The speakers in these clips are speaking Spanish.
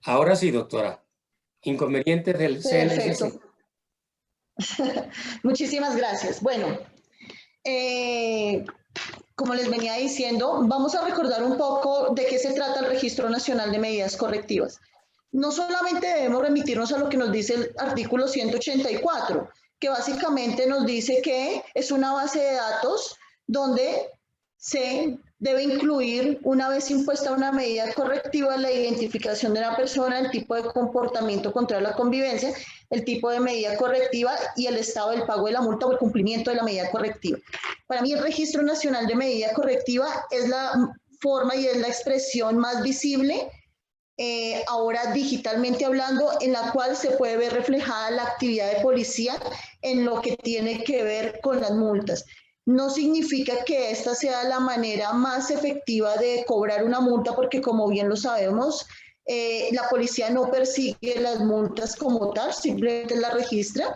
Ahora sí, doctora. Inconvenientes del Perfecto. CNSC. Muchísimas gracias. Bueno, como les venía diciendo, vamos a recordar un poco de qué se trata el Registro Nacional de Medidas Correctivas. No solamente debemos remitirnos a lo que nos dice el artículo 184, que básicamente nos dice que es una base de datos donde se debe incluir, una vez impuesta una medida correctiva, la identificación de la persona, el tipo de comportamiento contra la convivencia, el tipo de medida correctiva y el estado del pago de la multa o el cumplimiento de la medida correctiva. Para mí el Registro Nacional de Medida Correctiva es la forma y es la expresión más visible, ahora digitalmente hablando, en la cual se puede ver reflejada la actividad de policía en lo que tiene que ver con las multas. No significa que esta sea la manera más efectiva de cobrar una multa, porque como bien lo sabemos, la policía no persigue las multas como tal, simplemente las registra.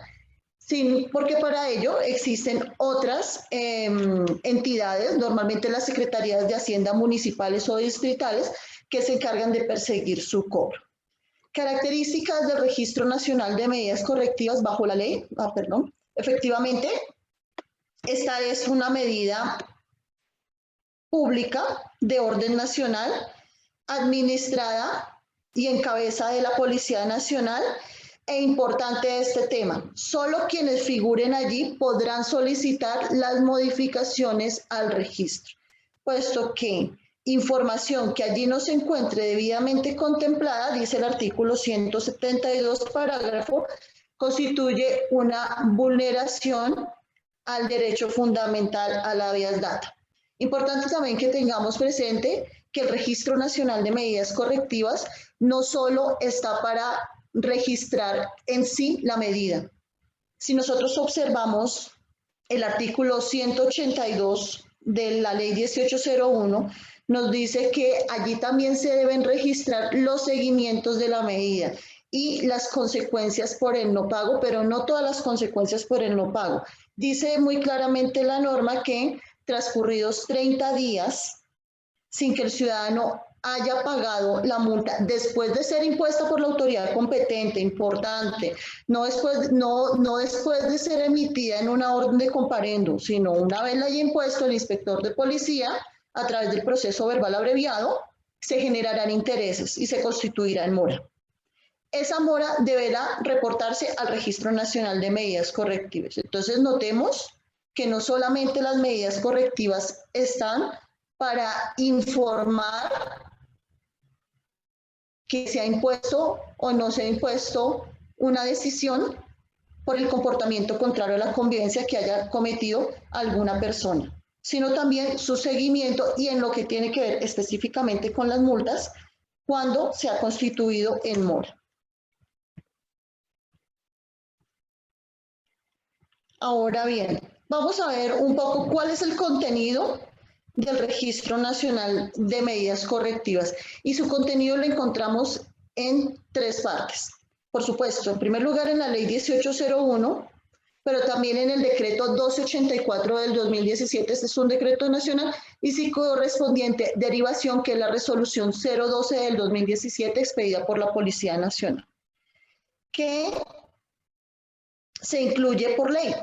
Sí, porque para ello existen otras entidades, normalmente las secretarías de Hacienda municipales o distritales, que se encargan de perseguir su cobro. Características del Registro Nacional de Medidas Correctivas bajo la ley. Efectivamente, esta es una medida pública de orden nacional, administrada y en cabeza de la Policía Nacional. E importante este tema, solo quienes figuren allí podrán solicitar las modificaciones al registro, puesto que información que allí no se encuentre debidamente contemplada, dice el artículo 172, parágrafo, constituye una vulneración al derecho fundamental a la habeas data. Importante también que tengamos presente que el Registro Nacional de Medidas Correctivas no solo está para registrar en sí la medida. Si nosotros observamos el artículo 182 de la ley 1801, nos dice que allí también se deben registrar los seguimientos de la medida y las consecuencias por el no pago, pero no todas las consecuencias por el no pago. Dice muy claramente la norma que transcurridos 30 días sin que el ciudadano haya pagado la multa después de ser impuesta por la autoridad competente, importante, no después de ser emitida en una orden de comparendo, sino una vez la haya impuesto el inspector de policía, a través del proceso verbal abreviado, se generarán intereses y se constituirá en mora. Esa mora deberá reportarse al Registro Nacional de Medidas Correctivas. Entonces notemos que no solamente las medidas correctivas están para informar que se ha impuesto o no se ha impuesto una decisión por el comportamiento contrario a la convivencia que haya cometido alguna persona, sino también su seguimiento y en lo que tiene que ver específicamente con las multas cuando se ha constituido en mora. Ahora bien, vamos a ver un poco cuál es el contenido del Registro Nacional de Medidas Correctivas, y su contenido lo encontramos en tres partes. Por supuesto, en primer lugar en la Ley 1801, pero también en el Decreto 1284 del 2017, este es un decreto nacional, y su correspondiente derivación, que es la Resolución 012 del 2017, expedida por la Policía Nacional, que se incluye por ley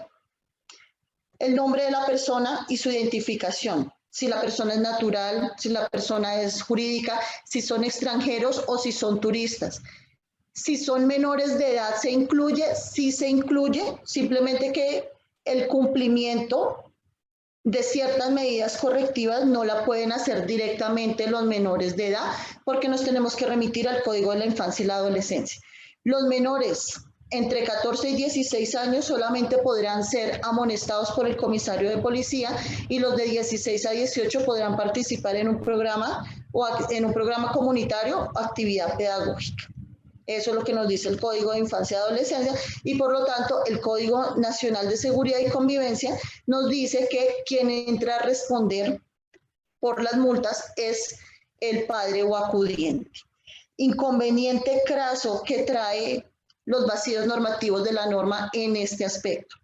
el nombre de la persona y su identificación, si la persona es natural, si la persona es jurídica, si son extranjeros o si son turistas. Si son menores de edad, ¿se incluye? Sí se incluye, simplemente que el cumplimiento de ciertas medidas correctivas no la pueden hacer directamente los menores de edad, porque nos tenemos que remitir al Código de la Infancia y la Adolescencia. Los menores entre 14 y 16 años solamente podrán ser amonestados por el comisario de policía, y los de 16 a 18 podrán participar en un programa comunitario o actividad pedagógica. Eso es lo que nos dice el Código de Infancia y Adolescencia, y por lo tanto el Código Nacional de Seguridad y Convivencia nos dice que quien entra a responder por las multas es el padre o acudiente. Inconveniente craso que trae los vacíos normativos de la norma en este aspecto,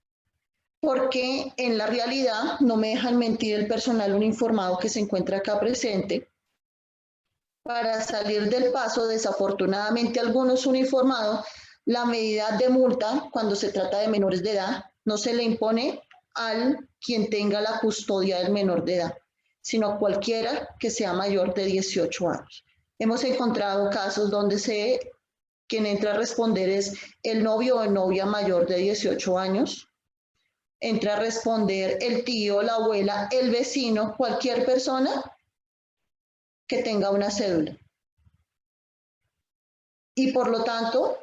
porque en la realidad, no me dejan mentir el personal uniformado que se encuentra acá presente, para salir del paso. Desafortunadamente, algunos uniformados, la medida de multa cuando se trata de menores de edad no se le impone al quien tenga la custodia del menor de edad, sino cualquiera que sea mayor de 18 años. Hemos encontrado casos donde quien entra a responder es el novio o novia mayor de 18 años, entra a responder el tío, la abuela, el vecino, cualquier persona que tenga una cédula. Y por lo tanto,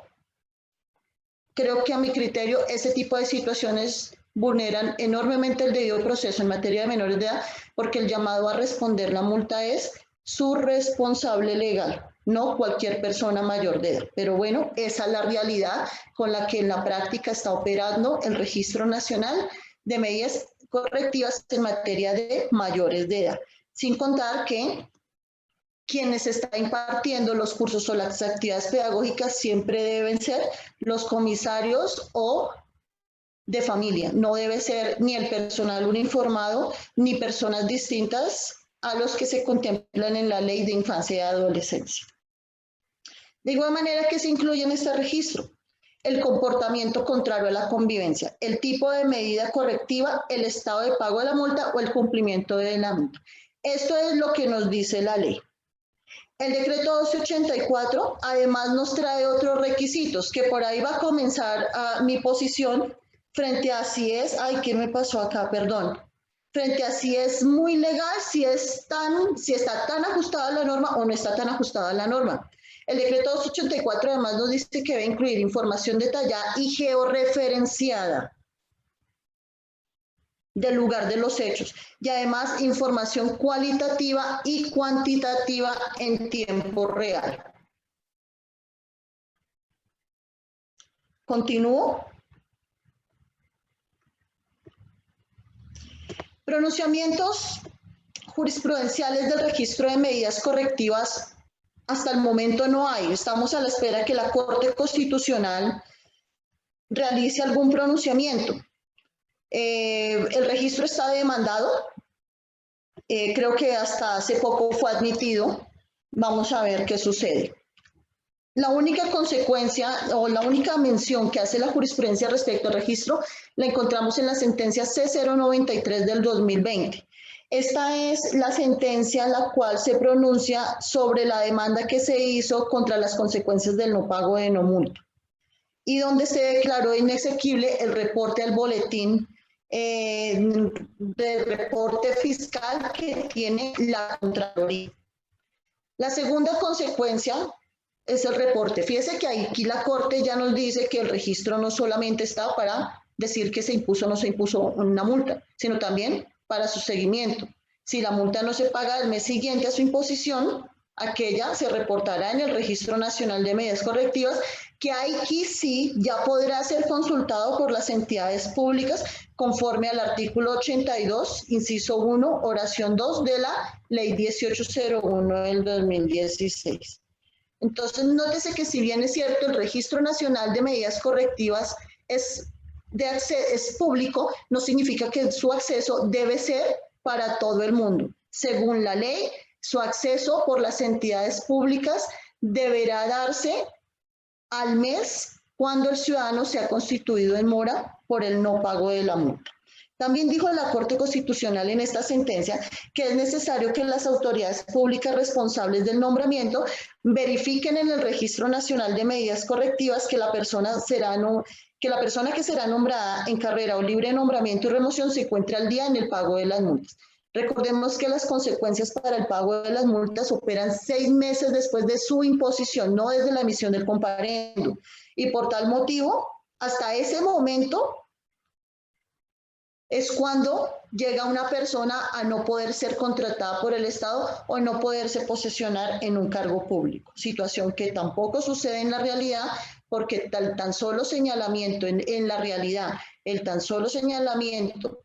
creo que a mi criterio ese tipo de situaciones vulneran enormemente el debido proceso en materia de menores de edad, porque el llamado a responder la multa es su responsable legal, no cualquier persona mayor de edad. Pero bueno, esa es la realidad con la que en la práctica está operando el Registro Nacional de Medidas Correctivas en materia de mayores de edad, sin contar que quienes están impartiendo los cursos o las actividades pedagógicas siempre deben ser los comisarios o de familia. No debe ser ni el personal uniformado ni personas distintas a los que se contemplan en la Ley de Infancia y Adolescencia. De igual manera que se incluye en este registro el comportamiento contrario a la convivencia, el tipo de medida correctiva, el estado de pago de la multa o el cumplimiento de la multa. Esto es lo que nos dice la ley. El decreto 1284 además nos trae otros requisitos, que por ahí va a comenzar mi posición frente a si es, ay, ¿qué me pasó acá? Perdón. Frente a si es muy legal, si está tan ajustada a la norma o no está tan ajustada a la norma. El decreto 284 además nos dice que debe incluir información detallada y georreferenciada del lugar de los hechos y además información cualitativa y cuantitativa en tiempo real. Continúo. Pronunciamientos jurisprudenciales del registro de medidas correctivas hasta el momento no hay. Estamos a la espera que la Corte Constitucional realice algún pronunciamiento. El registro está demandado, creo que hasta hace poco fue admitido. Vamos a ver qué sucede. La única consecuencia o la única mención que hace la jurisprudencia respecto al registro la encontramos en la sentencia C093 del 2020. Esta es la sentencia en la cual se pronuncia sobre la demanda que se hizo contra las consecuencias del no pago de no multa y donde se declaró inexequible el reporte al boletín del reporte fiscal que tiene la Contraloría. La segunda consecuencia es el reporte. Fíjese que aquí la Corte ya nos dice que el registro no solamente está para decir que se impuso o no se impuso una multa, sino también para su seguimiento. Si la multa no se paga el mes siguiente a su imposición, aquella se reportará en el Registro Nacional de Medidas Correctivas, que aquí sí ya podrá ser consultado por las entidades públicas conforme al artículo 82, inciso 1, oración 2 de la Ley 1801 del 2016. Entonces, nótese que si bien es cierto, el Registro Nacional de Medidas Correctivas es público, no significa que su acceso debe ser para todo el mundo. Según la ley, su acceso por las entidades públicas deberá darse al mes cuando el ciudadano se ha constituido en mora por el no pago de la multa. También dijo la Corte Constitucional en esta sentencia que es necesario que las autoridades públicas responsables del nombramiento verifiquen en el Registro Nacional de Medidas Correctivas que la persona que será nombrada en carrera o libre de nombramiento y remoción se encuentre al día en el pago de las multas. Recordemos que las consecuencias para el pago de las multas operan 6 meses después de su imposición, no desde la emisión del comparendo. Y por tal motivo, hasta ese momento es cuando llega una persona a no poder ser contratada por el Estado o no poderse posesionar en un cargo público. Situación que tampoco sucede en la realidad, porque tan solo señalamiento en la realidad, el tan solo señalamiento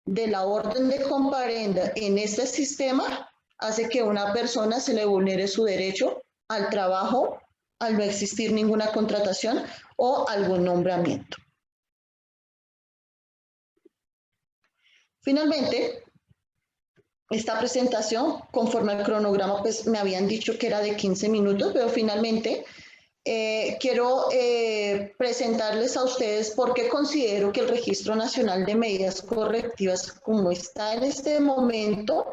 de la orden de comparenda en este sistema hace que a una persona se le vulnere su derecho al trabajo al no existir ninguna contratación o algún nombramiento. Finalmente, esta presentación, conforme al cronograma, pues me habían dicho que era de 15 minutos, pero finalmente quiero presentarles a ustedes por qué considero que el Registro Nacional de Medidas Correctivas, como está en este momento,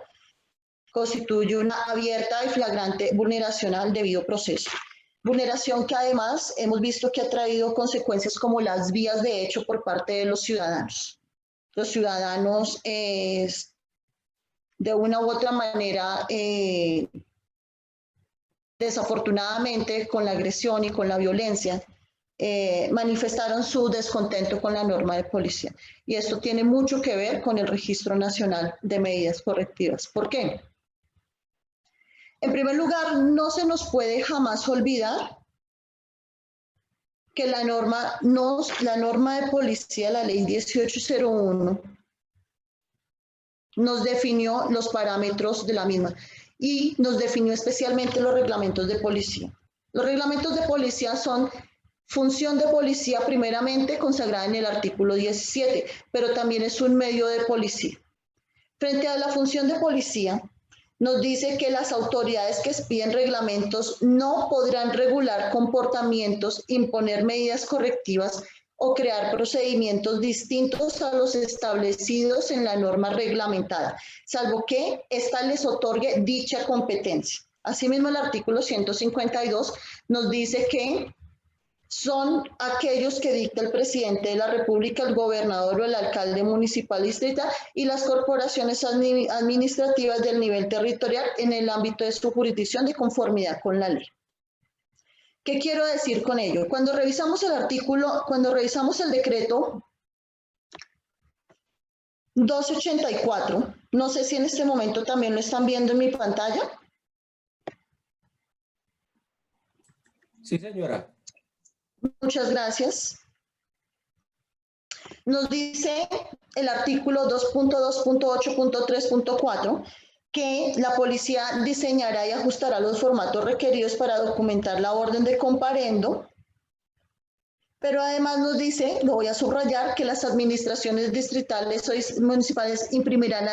constituye una abierta y flagrante vulneración al debido proceso. Vulneración que además hemos visto que ha traído consecuencias como las vías de hecho por parte de los ciudadanos. Los ciudadanos de una u otra manera, desafortunadamente con la agresión y con la violencia, manifestaron su descontento con la norma de policía. Y esto tiene mucho que ver con el Registro Nacional de Medidas Correctivas. ¿Por qué? En primer lugar, no se nos puede jamás olvidar que la norma de policía, la ley 1801, nos definió los parámetros de la misma y nos definió especialmente los reglamentos de policía. Los reglamentos de policía son función de policía primeramente consagrada en el artículo 17, pero también es un medio de policía. Frente a la función de policía, nos dice que las autoridades que expiden reglamentos no podrán regular comportamientos, imponer medidas correctivas o crear procedimientos distintos a los establecidos en la norma reglamentada, salvo que ésta les otorgue dicha competencia. Asimismo, el artículo 152 nos dice que son aquellos que dicta el presidente de la República, el gobernador o el alcalde municipal distrital y las corporaciones administrativas del nivel territorial en el ámbito de su jurisdicción de conformidad con la ley. ¿Qué quiero decir con ello? Cuando revisamos el decreto 284, no sé si en este momento también lo están viendo en mi pantalla. Sí, señora. Muchas gracias. Nos dice el artículo 2.2.8.3.4 que la policía diseñará y ajustará los formatos requeridos para documentar la orden de comparendo, pero además nos dice, lo voy a subrayar, que las administraciones distritales o municipales imprimirán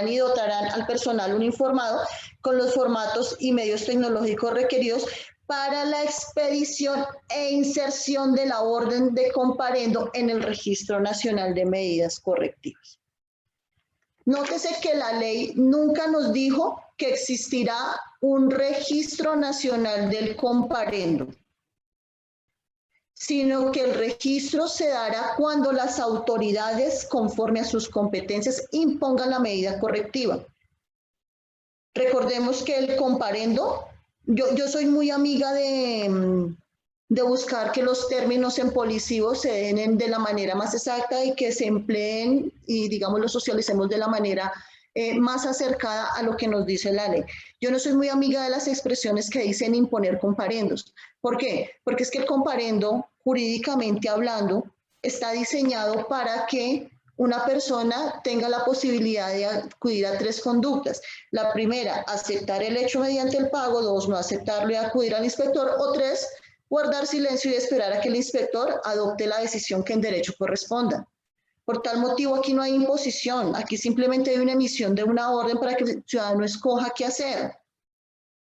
y dotarán al personal uniformado con los formatos y medios tecnológicos requeridos para la expedición e inserción de la orden de comparendo en el Registro Nacional de Medidas Correctivas. Nótese que la ley nunca nos dijo que existirá un Registro Nacional del Comparendo, sino que el registro se dará cuando las autoridades, conforme a sus competencias, impongan la medida correctiva. Recordemos que el comparendo, yo soy muy amiga de buscar que los términos en policivo se den de la manera más exacta y que se empleen y, digamos, los socialicemos de la manera más acercada a lo que nos dice la ley. Yo no soy muy amiga de las expresiones que dicen imponer comparendos. ¿Por qué? Porque es que el comparendo, jurídicamente hablando, está diseñado para que una persona tenga la posibilidad de acudir a tres conductas. La primera, aceptar el hecho mediante el pago. 2, no aceptarlo y acudir al inspector. O 3, guardar silencio y esperar a que el inspector adopte la decisión que en derecho corresponda. Por tal motivo, aquí no hay imposición, aquí simplemente hay una emisión de una orden para que el ciudadano escoja qué hacer.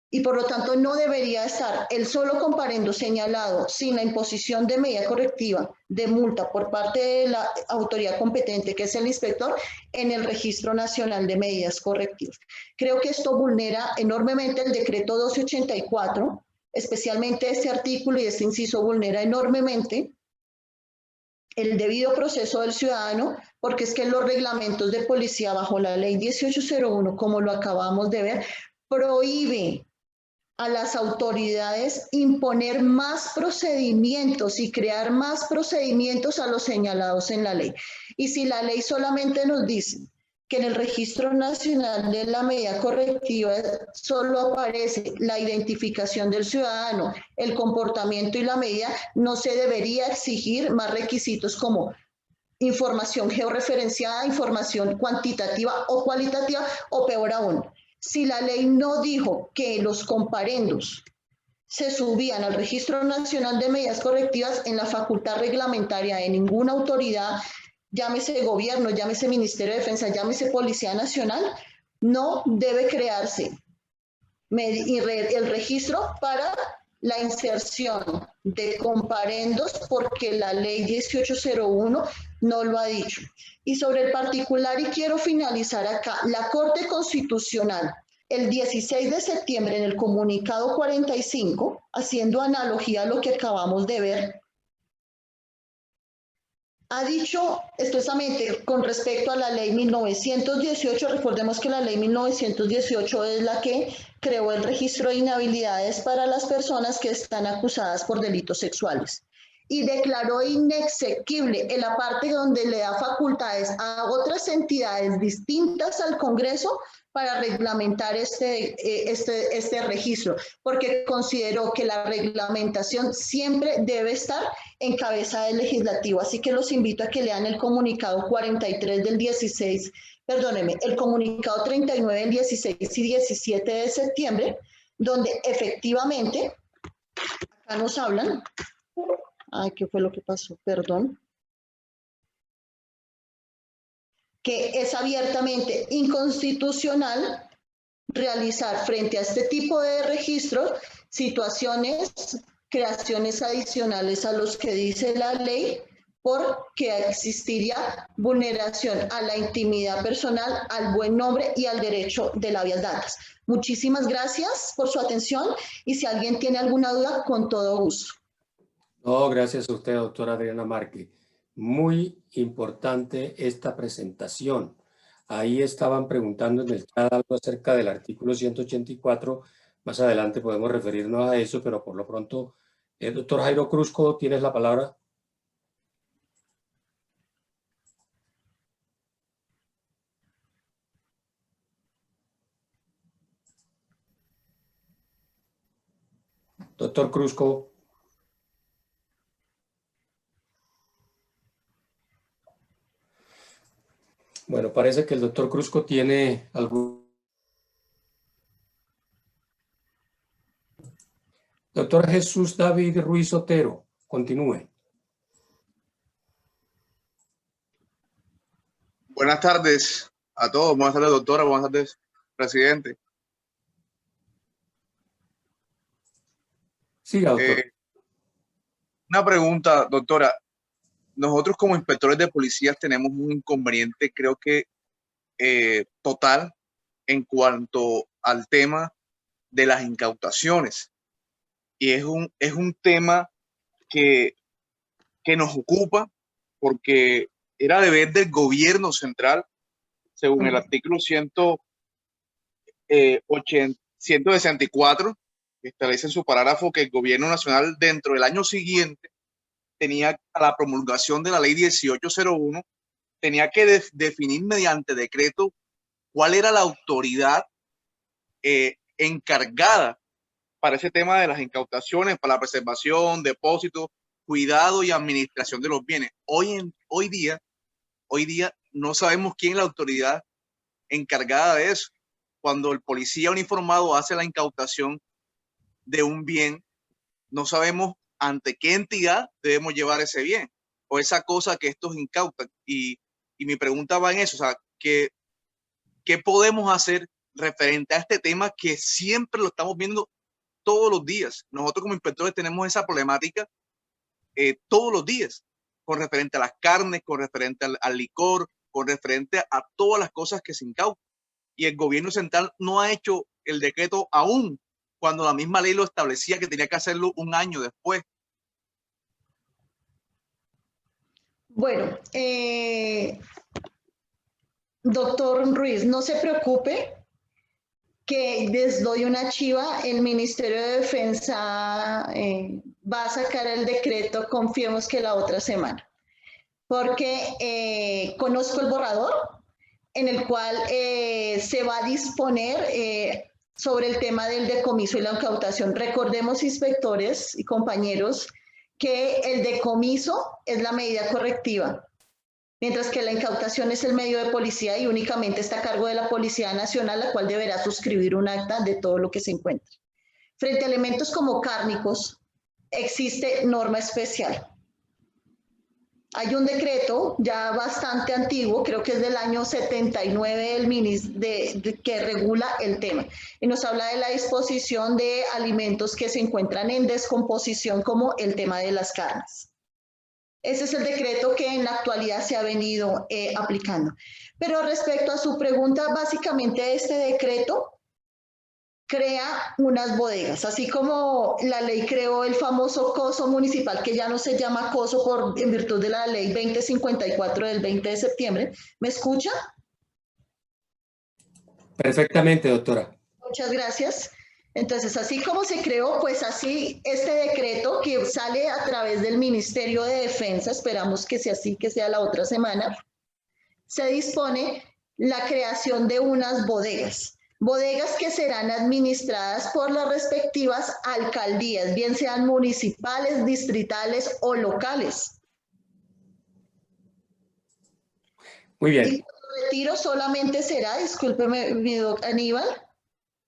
Y por lo tanto, no debería estar el solo comparendo señalado sin la imposición de medida correctiva de multa por parte de la autoridad competente, que es el inspector, en el Registro Nacional de Medidas Correctivas. Creo que esto vulnera enormemente el decreto 1284, especialmente este artículo y este inciso vulnera enormemente el debido proceso del ciudadano, porque es que los reglamentos de policía bajo la ley 1801, como lo acabamos de ver, prohíbe a las autoridades imponer más procedimientos y crear más procedimientos a los señalados en la ley. Y si la ley solamente nos dice que en el Registro Nacional de la Medida Correctiva solo aparece la identificación del ciudadano, el comportamiento y la medida, no se debería exigir más requisitos como información georreferenciada, información cuantitativa o cualitativa, o peor aún, si la ley no dijo que los comparendos se subían al Registro Nacional de Medidas Correctivas en la facultad reglamentaria de ninguna autoridad llámese gobierno, llámese Ministerio de Defensa, llámese Policía Nacional, no debe crearse el registro para la inserción de comparendos porque la ley 1801 no lo ha dicho. Y sobre el particular, y quiero finalizar acá, la Corte Constitucional el 16 de septiembre en el comunicado 45, haciendo analogía a lo que acabamos de ver, ha dicho expresamente con respecto a la ley 1918, recordemos que la ley 1918 es la que creó el registro de inhabilidades para las personas que están acusadas por delitos sexuales, y declaró inexequible en la parte donde le da facultades a otras entidades distintas al Congreso para reglamentar este registro, porque consideró que la reglamentación siempre debe estar en cabeza del legislativo. Así que los invito a que lean el comunicado 43 del 16, perdónenme, el comunicado 39 del 16 y 17 de septiembre, donde efectivamente, acá nos hablan, ay, ¿qué fue lo que pasó? Perdón. Que es abiertamente inconstitucional realizar frente a este tipo de registros situaciones, creaciones adicionales a los que dice la ley, porque existiría vulneración a la intimidad personal, al buen nombre y al derecho de la habeas data. Muchísimas gracias por su atención y si alguien tiene alguna duda, con todo gusto. No, gracias a usted, doctora Adriana Márquez. Muy importante esta presentación. Ahí estaban preguntando en el chat algo acerca del artículo 184. Más adelante podemos referirnos a eso, pero por lo pronto, doctor Jairo Cruzco, tienes la palabra. Doctor Cruzco. Bueno, parece que el doctor Cruzco tiene algún... Doctor Jesús David Ruiz Otero, continúe. Buenas tardes a todos. Buenas tardes, doctora. Buenas tardes, presidente. Siga, doctor. Una pregunta, doctora. Nosotros como inspectores de policías tenemos un inconveniente, creo que total, en cuanto al tema de las incautaciones. Y es un tema que nos ocupa porque era deber del gobierno central, según el artículo 164, que establece en su parágrafo que el gobierno nacional dentro del año siguiente tenía, a la promulgación de la ley 1801, tenía que definir mediante decreto cuál era la autoridad encargada para ese tema de las incautaciones, para la preservación, depósito, cuidado y administración de los bienes. Hoy día no sabemos quién es la autoridad encargada de eso. Cuando el policía uniformado hace la incautación de un bien, no sabemos ante qué entidad debemos llevar ese bien o esa cosa que estos incautan. Y mi pregunta va en eso, o sea, ¿qué podemos hacer referente a este tema que siempre lo estamos viendo todos los días? Nosotros como inspectores tenemos esa problemática todos los días, con referente a las carnes, con referente al licor, con referente a todas las cosas que se incautan. Y el gobierno central no ha hecho el decreto aún, cuando la misma ley lo establecía que tenía que hacerlo un año después. Bueno, doctor Ruiz, no se preocupe que les doy una chiva. El Ministerio de Defensa va a sacar el decreto, confiemos que la otra semana, porque conozco el borrador en el cual se va a disponer sobre el tema del decomiso y la incautación. Recordemos, inspectores y compañeros, que el decomiso es la medida correctiva, mientras que la incautación es el medio de policía y únicamente está a cargo de la Policía Nacional, la cual deberá suscribir un acta de todo lo que se encuentre. Frente a elementos como cárnicos, existe norma especial. Hay un decreto ya bastante antiguo, creo que es del año 79 que regula el tema. Y nos habla de la disposición de alimentos que se encuentran en descomposición, como el tema de las carnes. Ese es el decreto que en la actualidad se ha venido aplicando. Pero respecto a su pregunta, básicamente este decreto crea unas bodegas, así como la ley creó el famoso coso municipal, que ya no se llama coso en virtud de la ley 2054 del 20 de septiembre. ¿Me escucha? Perfectamente, doctora. Muchas gracias. Entonces, así como se creó, pues así este decreto que sale a través del Ministerio de Defensa, esperamos que sea así, que sea la otra semana, se dispone la creación de unas bodegas. Bodegas que serán administradas por las respectivas alcaldías, bien sean municipales, distritales o locales. Muy bien. Y el retiro solamente será, discúlpeme, mi doc Aníbal,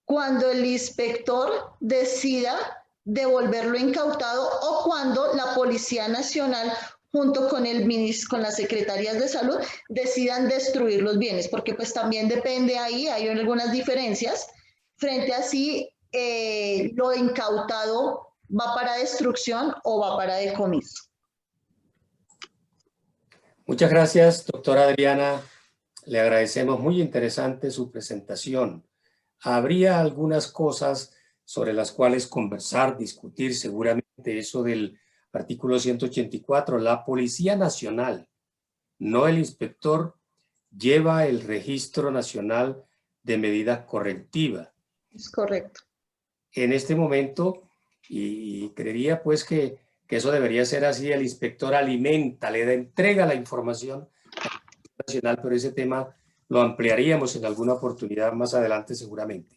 cuando el inspector decida devolverlo incautado o cuando la Policía Nacional junto con las secretarías de salud decidan destruir los bienes, porque pues también depende ahí, hay algunas diferencias, frente a si lo incautado va para destrucción o va para decomiso. Muchas gracias, doctora Adriana. Le agradecemos, muy interesante su presentación. Habría algunas cosas sobre las cuales conversar, discutir, seguramente eso del artículo 184, la Policía Nacional, no el inspector, lleva el Registro Nacional de Medida Correctiva. Es correcto. En este momento, y creería pues que eso debería ser así, el inspector alimenta, le da, entrega la información nacional, pero ese tema lo ampliaríamos en alguna oportunidad más adelante seguramente.